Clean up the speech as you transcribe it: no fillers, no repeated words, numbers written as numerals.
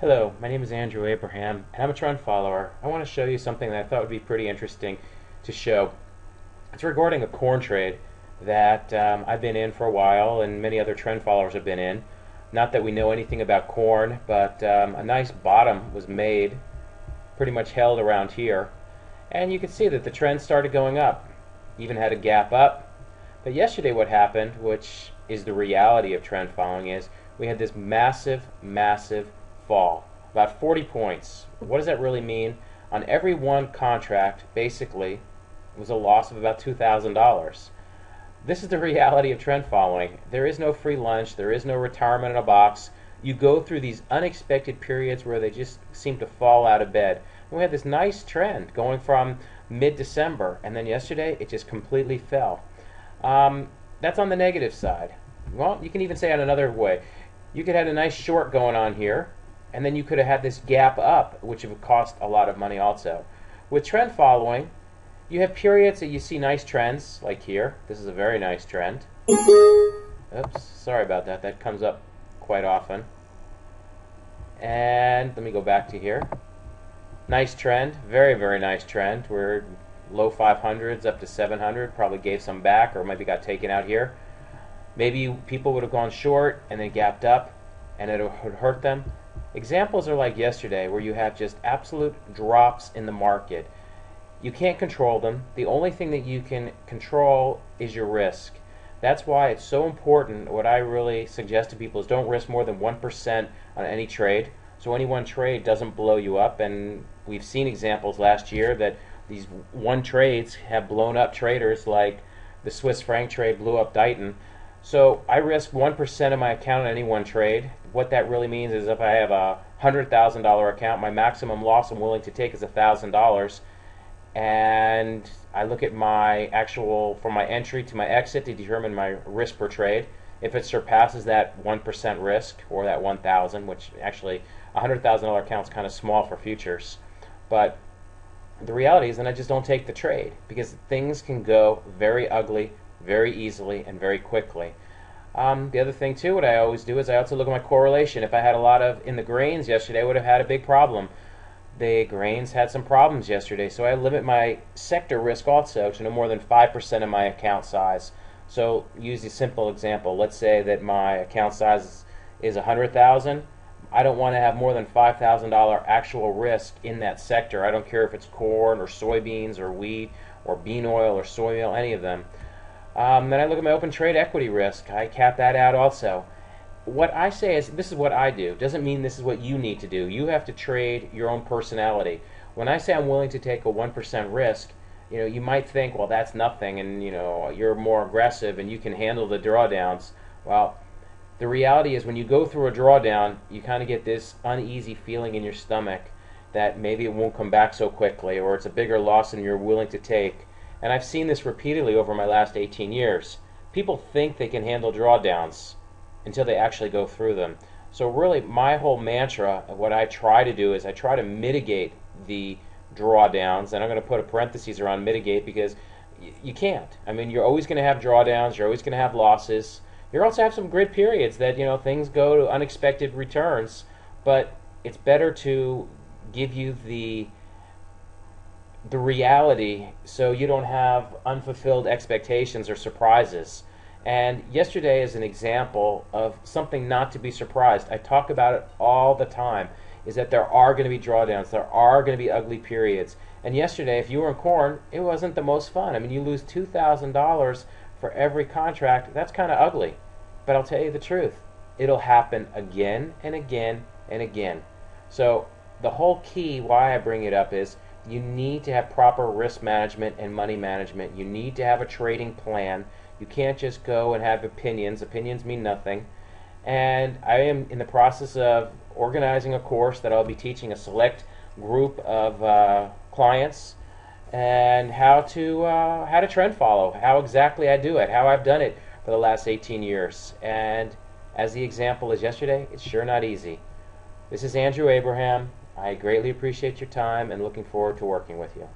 Hello, my name is Andrew Abraham, and I'm a trend follower. I want to show you something that I thought would be pretty interesting to show. It's regarding a corn trade that I've been in for a while, and many other trend followers have been in. Not that we know anything about corn, but a nice bottom was made, pretty much held around here, and you can see that the trend started going up. Even had a gap up. But yesterday what happened, which is the reality of trend following, is we had this massive fall, about 40 points. What does that really mean? On every one contract, basically, it was a loss of about $2,000. This is the reality of trend following. There is no free lunch. There is no retirement in a box. You go through these unexpected periods where they just seem to fall out of bed. And we had this nice trend going from mid-December, and then yesterday it just completely fell. That's on the negative side. Well, you can even say it another way. You could have a nice short going on here, and then you could have had this gap up, which would cost a lot of money also. With trend following, you have periods that you see nice trends, like here. This is a very nice trend. Oops, sorry about that. That comes up quite often. And let me go back to here. Nice trend, very nice trend. We're low 500s up to 700. Probably gave some back, or maybe got taken out here. Maybe people would have gone short and then gapped up, and it would hurt them. Examples are like yesterday, where you have just absolute drops in the market. You can't control them. The only thing that you can control is your risk. That's why it's so important. What I really suggest to people is don't risk more than 1% on any trade. So any one trade doesn't blow you up. And we've seen examples last year that these one trades have blown up traders, like the Swiss franc trade blew up Dighton. So I risk 1% of my account on any one trade. What that really means is if I have a $100,000 account, my maximum loss I'm willing to take is $1,000. And I look at my actual, from my entry to my exit, to determine my risk per trade. If it surpasses that 1% risk, or that 1,000, which actually a $100,000 account is kind of small for futures. But the reality is then I just don't take the trade, because things can go very ugly very easily and very quickly. The other thing too, what I always do is I also look at my correlation. If I had a lot of in the grains yesterday, I would have had a big problem. The grains had some problems yesterday, so I limit my sector risk also to no more than 5% of my account size. So use a simple example. Let's say that my account size is 100,000. I don't want to have more than $5,000 actual risk in that sector. I don't care if it's corn or soybeans or wheat or bean oil or soy meal, any of them. Then I look at my open trade equity risk. I cap that out also. What I say is, this is what I do. Doesn't mean this is what you need to do. You have to trade your own personality. When I say I'm willing to take a 1% risk, you might think, well, that's nothing, and you're more aggressive and you can handle the drawdowns. Well, the reality is when you go through a drawdown, you kind of get this uneasy feeling in your stomach that maybe it won't come back so quickly, or it's a bigger loss than you're willing to take. And I've seen this repeatedly over my last 18 years. People think they can handle drawdowns until they actually go through them. So really, my whole mantra, what I try to do is I try to mitigate the drawdowns, and I'm going to put a parenthesis around mitigate, because you can't. I mean, you're always going to have drawdowns, you're always going to have losses. You also have some grid periods that, things go to unexpected returns, but it's better to give you the reality so you don't have unfulfilled expectations or surprises. And yesterday is an example of something not to be surprised. I talk about it all the time, is that there are going to be drawdowns, there are going to be ugly periods. And yesterday, if you were in corn, it wasn't the most fun. I mean, you lose $2,000 for every contract. That's kind of ugly. But I'll tell you the truth, it'll happen again and again and again. So the whole key why I bring it up is you need to have proper risk management and money management. You need to have a trading plan. You can't just go and have opinions. Opinions mean nothing. And I am in the process of organizing a course that I'll be teaching a select group of clients, and how to trend follow, how exactly I do it, how I've done it for the last 18 years. And as the example is yesterday, it's sure not easy. This is Andrew Abraham. I greatly appreciate your time and looking forward to working with you.